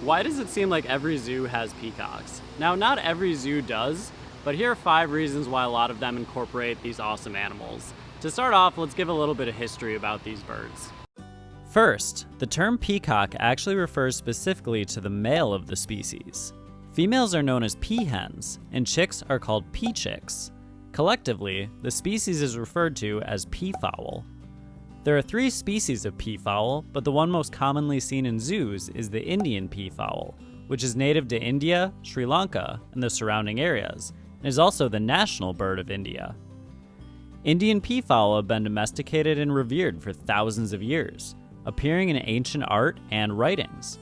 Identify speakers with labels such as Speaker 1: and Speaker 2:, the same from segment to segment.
Speaker 1: Why does it seem like every zoo has peacocks? Now, not every zoo does, but here are 5 reasons why a lot of them incorporate these awesome animals. To start off, let's give a little bit of history about these birds.
Speaker 2: First, the term peacock actually refers specifically to the male of the species. Females are known as peahens, and chicks are called peachicks. Collectively, the species is referred to as peafowl. There are 3 species of peafowl, but the one most commonly seen in zoos is the Indian peafowl, which is native to India, Sri Lanka, and the surrounding areas, and is also the national bird of India. Indian peafowl have been domesticated and revered for thousands of years, appearing in ancient art and writings.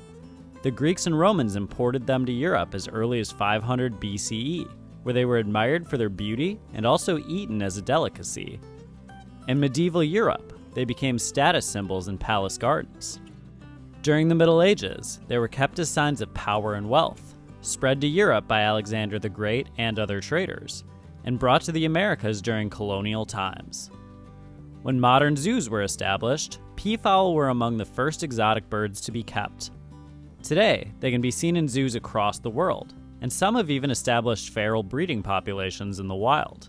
Speaker 2: The Greeks and Romans imported them to Europe as early as 500 BCE, where they were admired for their beauty and also eaten as a delicacy. In medieval Europe, they became status symbols in palace gardens. During the Middle Ages, they were kept as signs of power and wealth, spread to Europe by Alexander the Great and other traders, and brought to the Americas during colonial times. When modern zoos were established, peafowl were among the first exotic birds to be kept. Today, they can be seen in zoos across the world, and some have even established feral breeding populations in the wild.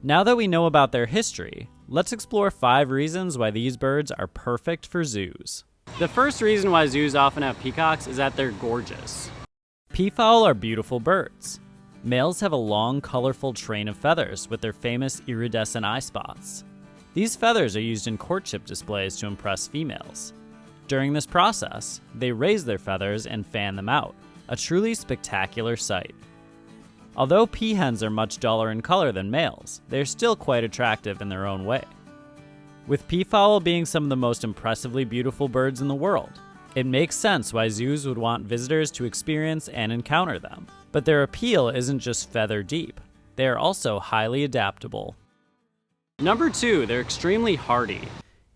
Speaker 2: Now that we know about their history, let's explore 5 reasons why these birds are perfect for zoos.
Speaker 1: The first reason why zoos often have peacocks is that they're gorgeous.
Speaker 2: Peafowl are beautiful birds. Males have a long, colorful train of feathers with their famous iridescent eye spots. These feathers are used in courtship displays to impress females. During this process, they raise their feathers and fan them out, a truly spectacular sight. Although peahens are much duller in color than males, they're still quite attractive in their own way. With peafowl being some of the most impressively beautiful birds in the world, it makes sense why zoos would want visitors to experience and encounter them. But their appeal isn't just feather deep, they are also highly adaptable.
Speaker 1: Number 2, they're extremely hardy.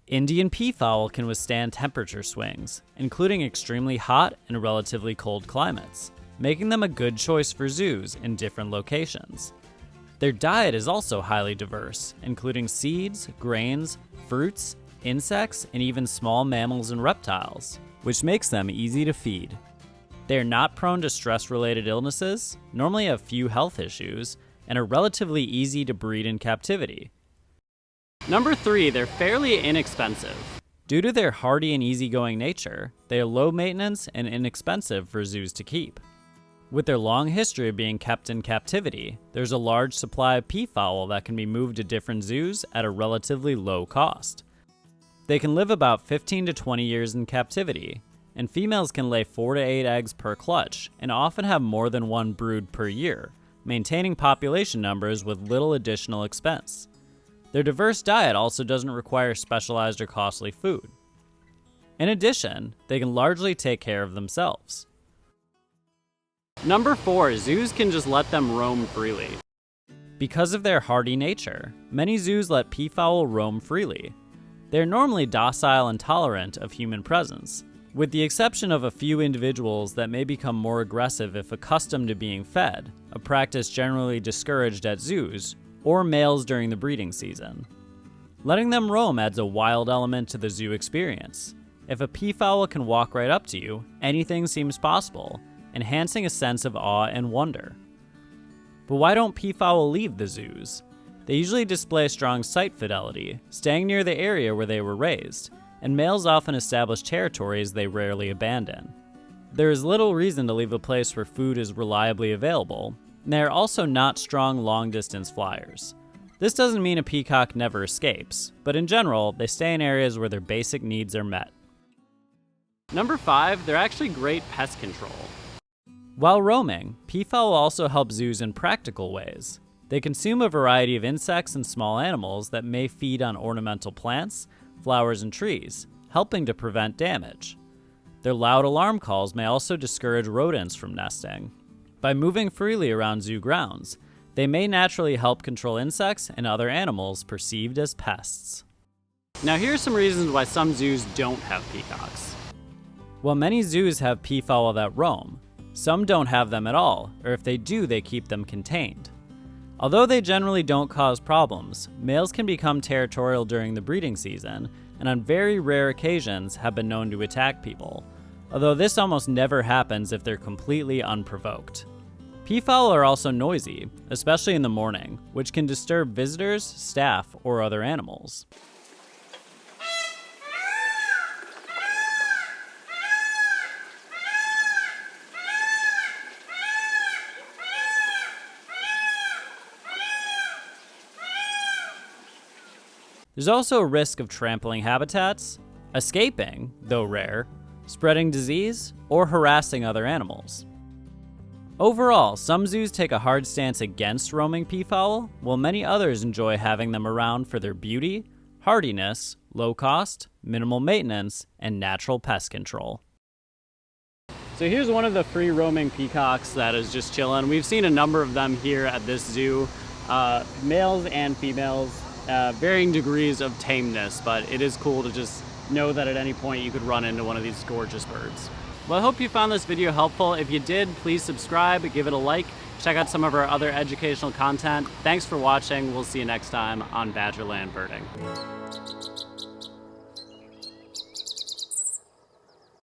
Speaker 2: Indian peafowl can withstand temperature swings, including extremely hot and relatively cold climates, making them a good choice for zoos in different locations. Their diet is also highly diverse, including seeds, grains, fruits, insects, and even small mammals and reptiles, which makes them easy to feed. They are not prone to stress-related illnesses, normally have few health issues, and are relatively easy to breed in captivity.
Speaker 1: Number 3, they're fairly inexpensive.
Speaker 2: Due to their hardy and easygoing nature, they are low maintenance and inexpensive for zoos to keep. With their long history of being kept in captivity, there's a large supply of peafowl that can be moved to different zoos at a relatively low cost. They can live about 15 to 20 years in captivity, and females can lay 4 to 8 eggs per clutch and often have more than 1 brood per year, maintaining population numbers with little additional expense. Their diverse diet also doesn't require specialized or costly food. In addition, they can largely take care of themselves.
Speaker 1: Number 4, zoos can just let them roam freely.
Speaker 2: Because of their hardy nature, many zoos let peafowl roam freely. They're normally docile and tolerant of human presence, with the exception of a few individuals that may become more aggressive if accustomed to being fed, a practice generally discouraged at zoos, or males during the breeding season. Letting them roam adds a wild element to the zoo experience. If a peafowl can walk right up to you, anything seems possible, enhancing a sense of awe and wonder. But why don't peafowl leave the zoos? They usually display strong sight fidelity, staying near the area where they were raised, and males often establish territories they rarely abandon. There is little reason to leave a place where food is reliably available, and they are also not strong long-distance flyers. This doesn't mean a peacock never escapes, but in general, they stay in areas where their basic needs are met.
Speaker 1: Number 5, they're actually great pest control.
Speaker 2: While roaming, peafowl also help zoos in practical ways. They consume a variety of insects and small animals that may feed on ornamental plants, flowers, and trees, helping to prevent damage. Their loud alarm calls may also discourage rodents from nesting. By moving freely around zoo grounds, they may naturally help control insects and other animals perceived as pests.
Speaker 1: Now here's some reasons why some zoos don't have peacocks.
Speaker 2: While many zoos have peafowl that roam, some don't have them at all, or if they do, they keep them contained. Although they generally don't cause problems, males can become territorial during the breeding season, and on very rare occasions have been known to attack people. although this almost never happens if they're completely unprovoked. Peafowl are also noisy, especially in the morning, which can disturb visitors, staff, or other animals. There's also a risk of trampling habitats, escaping, though rare, spreading disease, or harassing other animals. Overall, some zoos take a hard stance against roaming peafowl, while many others enjoy having them around for their beauty, hardiness, low cost, minimal maintenance, and natural pest control.
Speaker 1: So here's one of the free roaming peacocks that is just chilling. We've seen a number of them here at this zoo, males and females, varying degrees of tameness, but it is cool to just know that at any point you could run into one of these gorgeous birds. Well, I hope you found this video helpful. If you did, please subscribe, give it a like, check out some of our other educational content. Thanks for watching. We'll see you next time on Badgerland Birding.